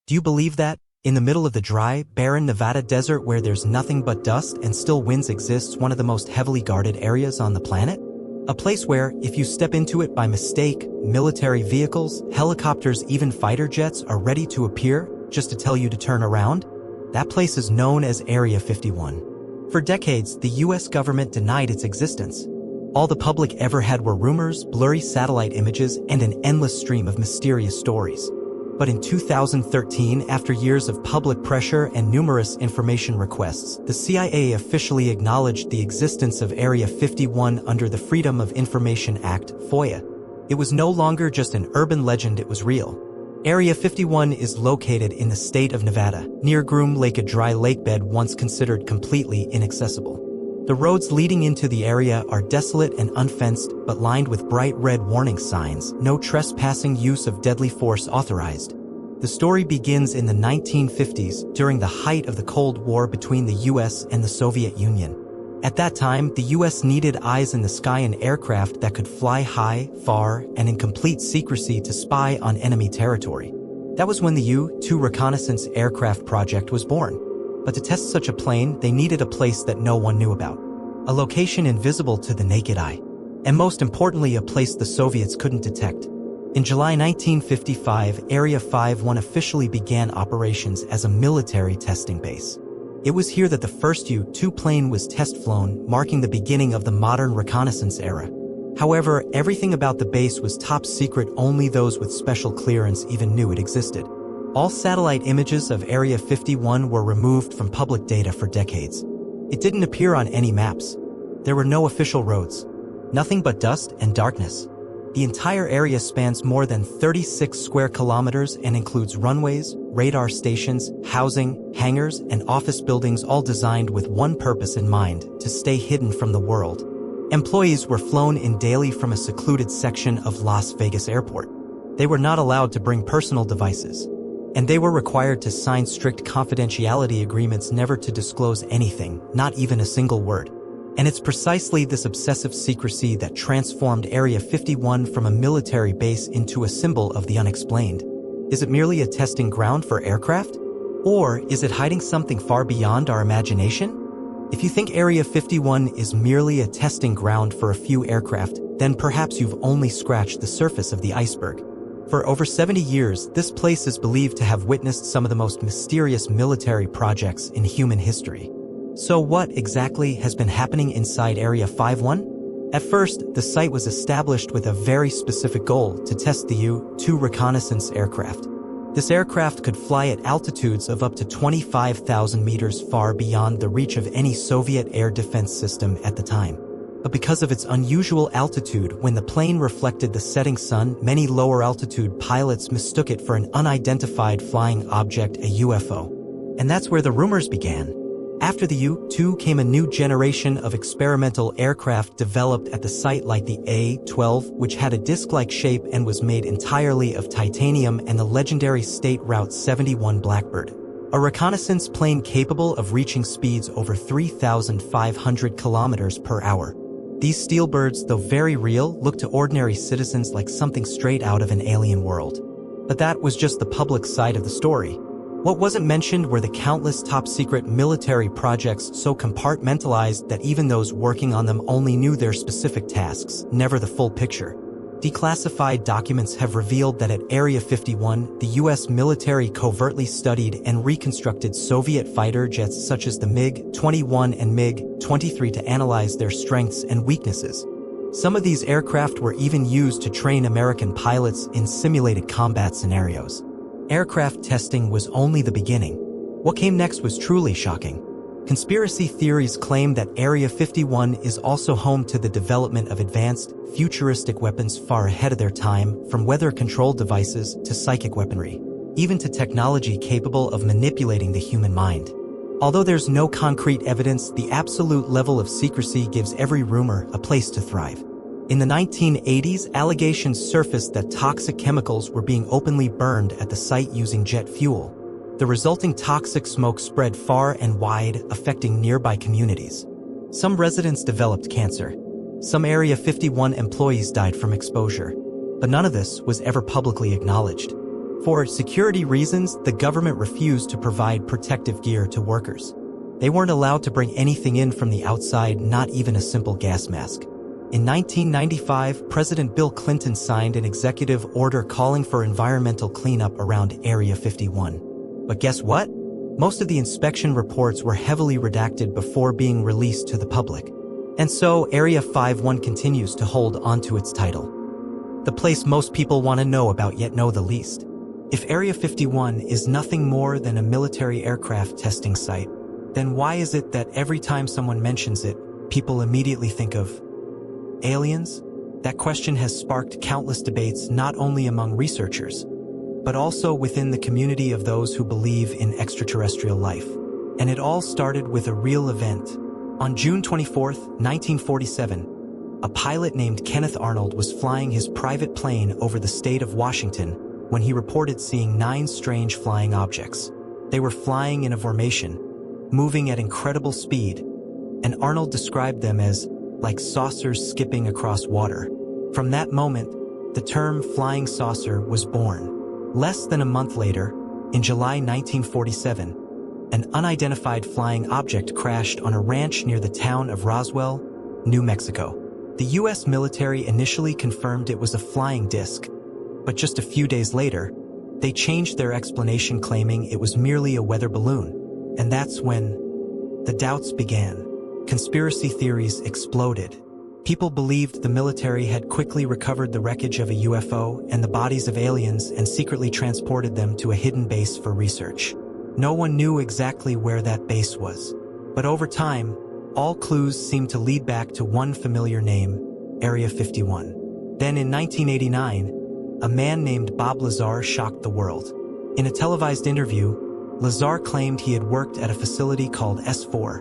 Do you believe that? In the middle of the dry, barren Nevada desert where there's nothing but dust and still winds exists one of the most heavily guarded areas on the planet? A place where, if you step into it by mistake, military vehicles, helicopters, even fighter jets are ready to appear just to tell you to turn around? That place is known as Area 51. For decades, the US government denied its existence. All the public ever had were rumors, blurry satellite images, and an endless stream of mysterious stories. But in 2013, after years of public pressure and numerous information requests, the CIA officially acknowledged the existence of Area 51 under the Freedom of Information Act, FOIA. It was no longer just an urban legend, it was real. Area 51 is located in the state of Nevada, near Groom Lake, a dry lakebed once considered completely inaccessible. The roads leading into the area are desolate and unfenced, but lined with bright red warning signs, no trespassing, use of deadly force authorized. The story begins in the 1950s, during the height of the Cold War between the US and the Soviet Union. At that time, the US needed eyes in the sky and aircraft that could fly high, far, and in complete secrecy to spy on enemy territory. That was when the U-2 reconnaissance aircraft project was born. But to test such a plane, they needed a place that no one knew about. A location invisible to the naked eye. And most importantly, a place the Soviets couldn't detect. In July 1955, Area 51 officially began operations as a military testing base. It was here that the first U-2 plane was test-flown, marking the beginning of the modern reconnaissance era. However, everything about the base was top secret, only those with special clearance even knew it existed. All satellite images of Area 51 were removed from public data for decades. It didn't appear on any maps. There were no official roads. Nothing but dust and darkness. The entire area spans more than 36 square kilometers and includes runways, radar stations, housing, hangars, and office buildings, all designed with one purpose in mind: to stay hidden from the world. Employees were flown in daily from a secluded section of Las Vegas Airport. They were not allowed to bring personal devices. And they were required to sign strict confidentiality agreements never to disclose anything, not even a single word. And it's precisely this obsessive secrecy that transformed Area 51 from a military base into a symbol of the unexplained. Is it merely a testing ground for aircraft? Or is it hiding something far beyond our imagination? If you think Area 51 is merely a testing ground for a few aircraft, then perhaps you've only scratched the surface of the iceberg. For over 70 years, this place is believed to have witnessed some of the most mysterious military projects in human history. So what exactly has been happening inside Area 51? At first, the site was established with a very specific goal: to test the U-2 reconnaissance aircraft. This aircraft could fly at altitudes of up to 25,000 meters, far beyond the reach of any Soviet air defense system at the time. But because of its unusual altitude, when the plane reflected the setting sun, many lower-altitude pilots mistook it for an unidentified flying object, a UFO. And that's where the rumors began. After the U-2 came a new generation of experimental aircraft developed at the site, like the A-12, which had a disc-like shape and was made entirely of titanium, and the legendary State Route 71 Blackbird, a reconnaissance plane capable of reaching speeds over 3,500 kilometers per hour. These steel birds, though very real, looked to ordinary citizens like something straight out of an alien world. But that was just the public side of the story. What wasn't mentioned were the countless top-secret military projects, so compartmentalized that even those working on them only knew their specific tasks, never the full picture. Declassified documents have revealed that at Area 51, the US military covertly studied and reconstructed Soviet fighter jets such as the MiG-21 and MiG-23 to analyze their strengths and weaknesses. Some of these aircraft were even used to train American pilots in simulated combat scenarios. Aircraft testing was only the beginning. What came next was truly shocking. Conspiracy theories claim that Area 51 is also home to the development of advanced, futuristic weapons far ahead of their time, from weather-controlled devices to psychic weaponry, even to technology capable of manipulating the human mind. Although there's no concrete evidence, the absolute level of secrecy gives every rumor a place to thrive. In the 1980s, allegations surfaced that toxic chemicals were being openly burned at the site using jet fuel. The resulting toxic smoke spread far and wide, affecting nearby communities. Some residents developed cancer. Some Area 51 employees died from exposure. But none of this was ever publicly acknowledged. For security reasons, the government refused to provide protective gear to workers. They weren't allowed to bring anything in from the outside, not even a simple gas mask. In 1995, President Bill Clinton signed an executive order calling for environmental cleanup around Area 51. But guess what? Most of the inspection reports were heavily redacted before being released to the public. And so Area 51 continues to hold onto its title. The place most people want to know about yet know the least. If Area 51 is nothing more than a military aircraft testing site, then why is it that every time someone mentions it, people immediately think of aliens? That question has sparked countless debates not only among researchers, but also within the community of those who believe in extraterrestrial life. And it all started with a real event. On June 24, 1947, a pilot named Kenneth Arnold was flying his private plane over the state of Washington when he reported seeing 9 strange flying objects. They were flying in a formation, moving at incredible speed, and Arnold described them as like saucers skipping across water. From that moment, the term flying saucer was born. Less than a month later, in July 1947, an unidentified flying object crashed on a ranch near the town of Roswell, New Mexico. The U.S. military initially confirmed it was a flying disc, but just a few days later, they changed their explanation claiming it was merely a weather balloon. And that's when the doubts began. Conspiracy theories exploded. People believed the military had quickly recovered the wreckage of a UFO and the bodies of aliens and secretly transported them to a hidden base for research. No one knew exactly where that base was. But over time, all clues seemed to lead back to one familiar name, Area 51. Then in 1989, a man named Bob Lazar shocked the world. In a televised interview, Lazar claimed he had worked at a facility called S4,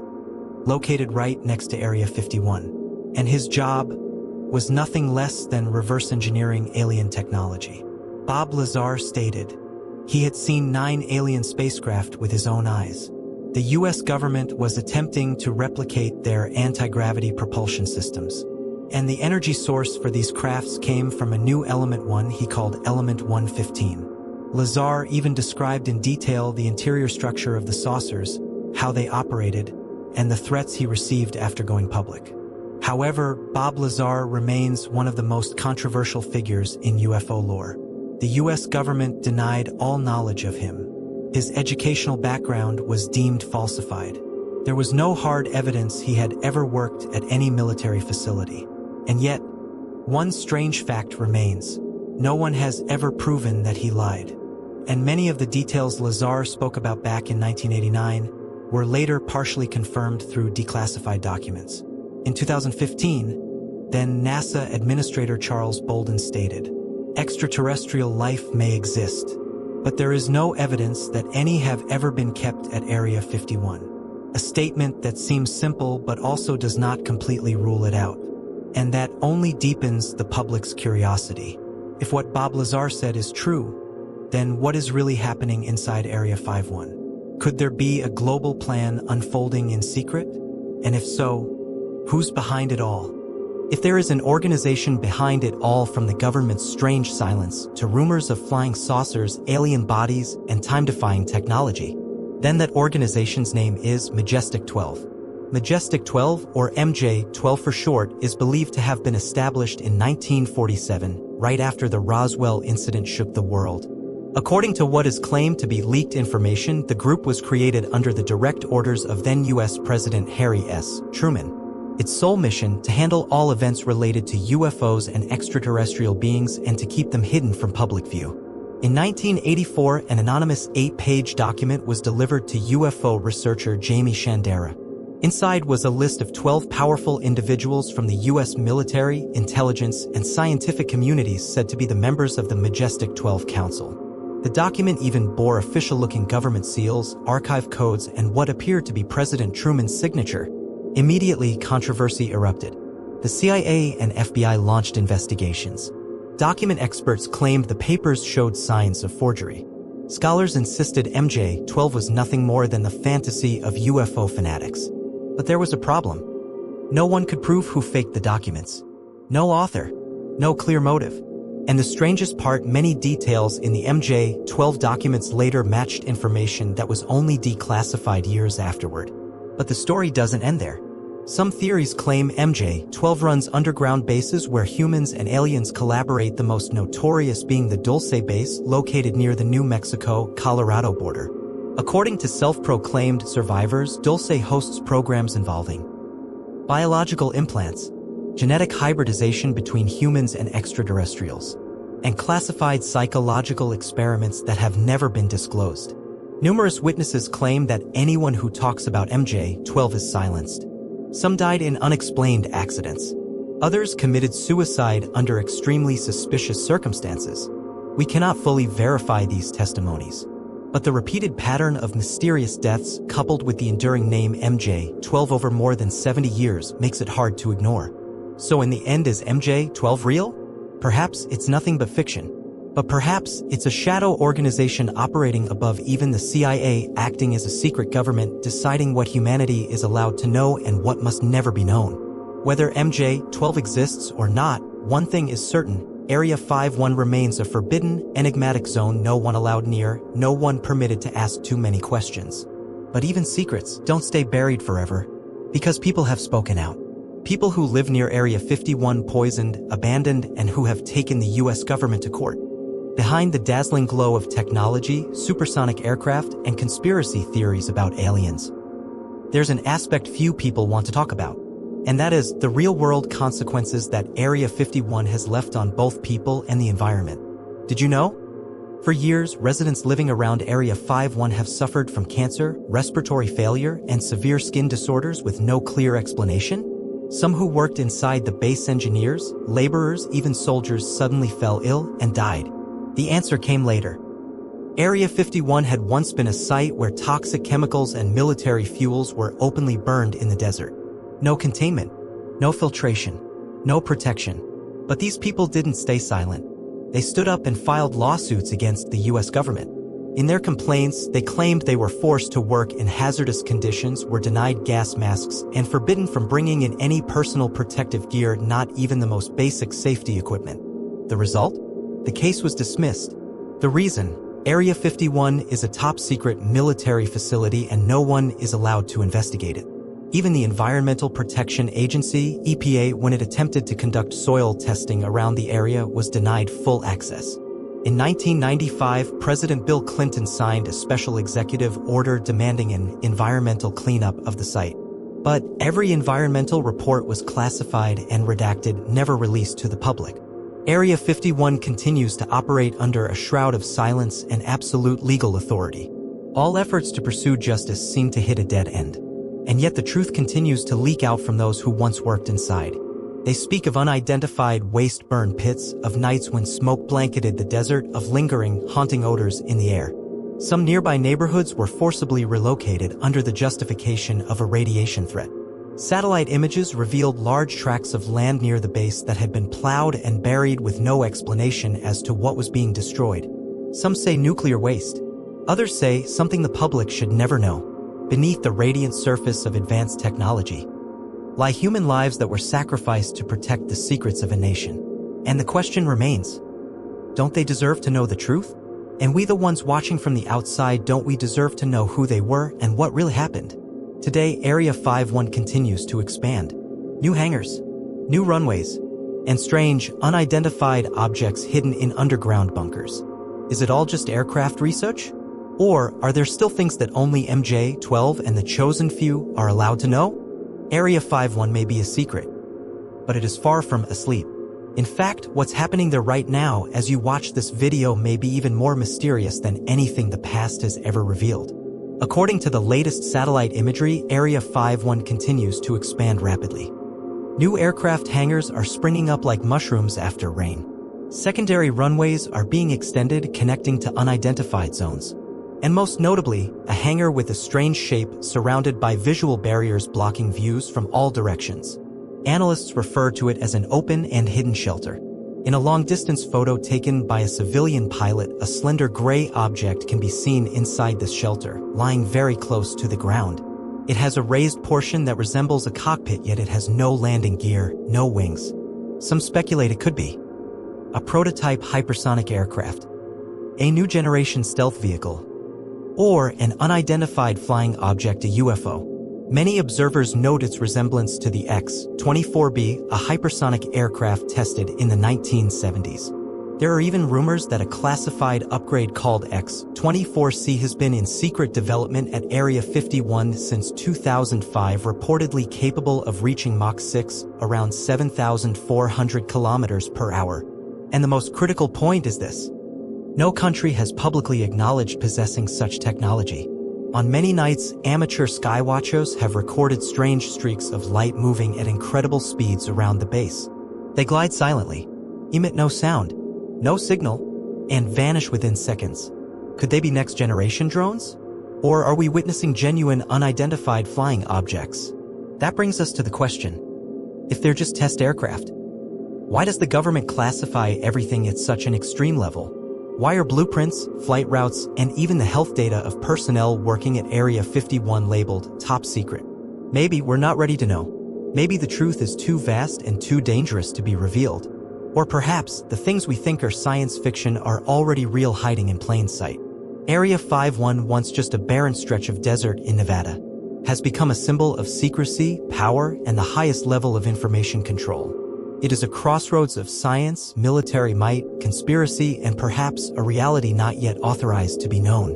located right next to Area 51. And his job was nothing less than reverse engineering alien technology. Bob Lazar stated he had seen 9 alien spacecraft with his own eyes. The US government was attempting to replicate their anti-gravity propulsion systems. And the energy source for these crafts came from a new element one he called Element 115. Lazar even described in detail the interior structure of the saucers, how they operated, and the threats he received after going public. However, Bob Lazar remains one of the most controversial figures in UFO lore. The US government denied all knowledge of him. His educational background was deemed falsified. There was no hard evidence he had ever worked at any military facility. And yet, one strange fact remains. No one has ever proven that he lied. And many of the details Lazar spoke about back in 1989 were later partially confirmed through declassified documents. In 2015, then NASA Administrator Charles Bolden stated, "Extraterrestrial life may exist, but there is no evidence that any have ever been kept at Area 51. A statement that seems simple but also does not completely rule it out. And that only deepens the public's curiosity. If what Bob Lazar said is true, then what is really happening inside Area 51? Could there be a global plan unfolding in secret? And if so, who's behind it all? If there is an organization behind it all, from the government's strange silence to rumors of flying saucers, alien bodies, and time-defying technology, then that organization's name is Majestic 12. Majestic 12, or MJ-12 for short, is believed to have been established in 1947, right after the Roswell incident shook the world. According to what is claimed to be leaked information, the group was created under the direct orders of then U.S. President Harry S. Truman. Its sole mission to handle all events related to UFOs and extraterrestrial beings and to keep them hidden from public view. In 1984, an anonymous 8-page document was delivered to UFO researcher Jamie Shandera. Inside was a list of 12 powerful individuals from the U.S. military, intelligence, and scientific communities said to be the members of the Majestic 12 Council. The document even bore official-looking government seals, archive codes, and what appeared to be President Truman's signature. Immediately, controversy erupted. The CIA and FBI launched investigations. Document experts claimed the papers showed signs of forgery. Scholars insisted MJ-12 was nothing more than the fantasy of UFO fanatics. But there was a problem. No one could prove who faked the documents. No author. No clear motive. And the strangest part, many details in the MJ-12 documents later matched information that was only declassified years afterward. But the story doesn't end there. Some theories claim MJ-12 runs underground bases where humans and aliens collaborate, the most notorious being the Dulce base located near the New Mexico-Colorado border. According to self-proclaimed survivors, Dulce hosts programs involving biological implants, genetic hybridization between humans and extraterrestrials, and classified psychological experiments that have never been disclosed. Numerous witnesses claim that anyone who talks about MJ-12 is silenced. Some died in unexplained accidents. Others committed suicide under extremely suspicious circumstances. We cannot fully verify these testimonies, but the repeated pattern of mysterious deaths coupled with the enduring name MJ-12 over more than 70 years makes it hard to ignore. So in the end, is MJ-12 real? Perhaps it's nothing but fiction. But perhaps it's a shadow organization operating above even the CIA, acting as a secret government, deciding what humanity is allowed to know and what must never be known. Whether MJ-12 exists or not, one thing is certain: Area 51 remains a forbidden, enigmatic zone, no one allowed near, no one permitted to ask too many questions. But even secrets don't stay buried forever, because people have spoken out. People who live near Area 51 poisoned, abandoned, and who have taken the US government to court. Behind the dazzling glow of technology, supersonic aircraft, and conspiracy theories about aliens, there's an aspect few people want to talk about. And that is the real-world consequences that Area 51 has left on both people and the environment. Did you know? For years, residents living around Area 51 have suffered from cancer, respiratory failure, and severe skin disorders with no clear explanation. Some who worked inside the base, engineers, laborers, even soldiers, suddenly fell ill and died. The answer came later. Area 51 had once been a site where toxic chemicals and military fuels were openly burned in the desert. No containment, no filtration, no protection. But these people didn't stay silent. They stood up and filed lawsuits against the US government. In their complaints, they claimed they were forced to work in hazardous conditions, were denied gas masks, and forbidden from bringing in any personal protective gear, not even the most basic safety equipment. The result? The case was dismissed. The reason? Area 51 is a top-secret military facility and no one is allowed to investigate it. Even the Environmental Protection Agency, EPA, when it attempted to conduct soil testing around the area, was denied full access. In 1995, President Bill Clinton signed a special executive order demanding an environmental cleanup of the site. But every environmental report was classified and redacted, never released to the public. Area 51 continues to operate under a shroud of silence and absolute legal authority. All efforts to pursue justice seem to hit a dead end. And yet the truth continues to leak out from those who once worked inside. They speak of unidentified waste burn pits, of nights when smoke blanketed the desert, of lingering, haunting odors in the air. Some nearby neighborhoods were forcibly relocated under the justification of a radiation threat. Satellite images revealed large tracts of land near the base that had been plowed and buried with no explanation as to what was being destroyed. Some say nuclear waste. Others say something the public should never know. Beneath the radiant surface of advanced technology lie human lives that were sacrificed to protect the secrets of a nation. And the question remains, don't they deserve to know the truth? And we, the ones watching from the outside, don't we deserve to know who they were and what really happened? Today, Area 51 continues to expand. New hangars, new runways, and strange, unidentified objects hidden in underground bunkers. Is it all just aircraft research? Or are there still things that only MJ-12 and the chosen few are allowed to know? Area 51 may be a secret, but it is far from asleep. In fact, what's happening there right now as you watch this video may be even more mysterious than anything the past has ever revealed. According to the latest satellite imagery, Area 51 continues to expand rapidly. New aircraft hangars are springing up like mushrooms after rain. Secondary runways are being extended, connecting to unidentified zones. And most notably, a hangar with a strange shape surrounded by visual barriers blocking views from all directions. Analysts refer to it as an open and hidden shelter. In a long-distance photo taken by a civilian pilot, a slender gray object can be seen inside this shelter, lying very close to the ground. It has a raised portion that resembles a cockpit, yet it has no landing gear, no wings. Some speculate it could be a prototype hypersonic aircraft, a new generation stealth vehicle, or an unidentified flying object, a UFO. Many observers note its resemblance to the X-24B, a hypersonic aircraft tested in the 1970s. There are even rumors that a classified upgrade called X-24C has been in secret development at Area 51 since 2005, reportedly capable of reaching Mach 6, around 7,400 kilometers per hour. And the most critical point is this: no country has publicly acknowledged possessing such technology. On many nights, amateur skywatchers have recorded strange streaks of light moving at incredible speeds around the base. They glide silently, emit no sound, no signal, and vanish within seconds. Could they be next-generation drones? Or are we witnessing genuine, unidentified flying objects? That brings us to the question: if they're just test aircraft, why does the government classify everything at such an extreme level? Why are blueprints, flight routes, and even the health data of personnel working at Area 51 labeled top secret? Maybe we're not ready to know. Maybe the truth is too vast and too dangerous to be revealed. Or perhaps the things we think are science fiction are already real, hiding in plain sight. Area 51, once just a barren stretch of desert in Nevada, has become a symbol of secrecy, power, and the highest level of information control. It is a crossroads of science, military might, conspiracy, and perhaps a reality not yet authorized to be known.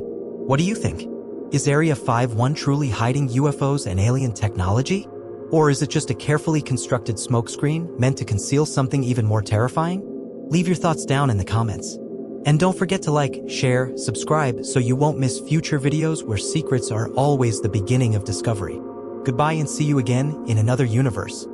What do you think? Is Area 51 truly hiding UFOs and alien technology? Or is it just a carefully constructed smokescreen meant to conceal something even more terrifying? Leave your thoughts down in the comments. And don't forget to like, share, subscribe so you won't miss future videos where secrets are always the beginning of discovery. Goodbye and see you again in another universe.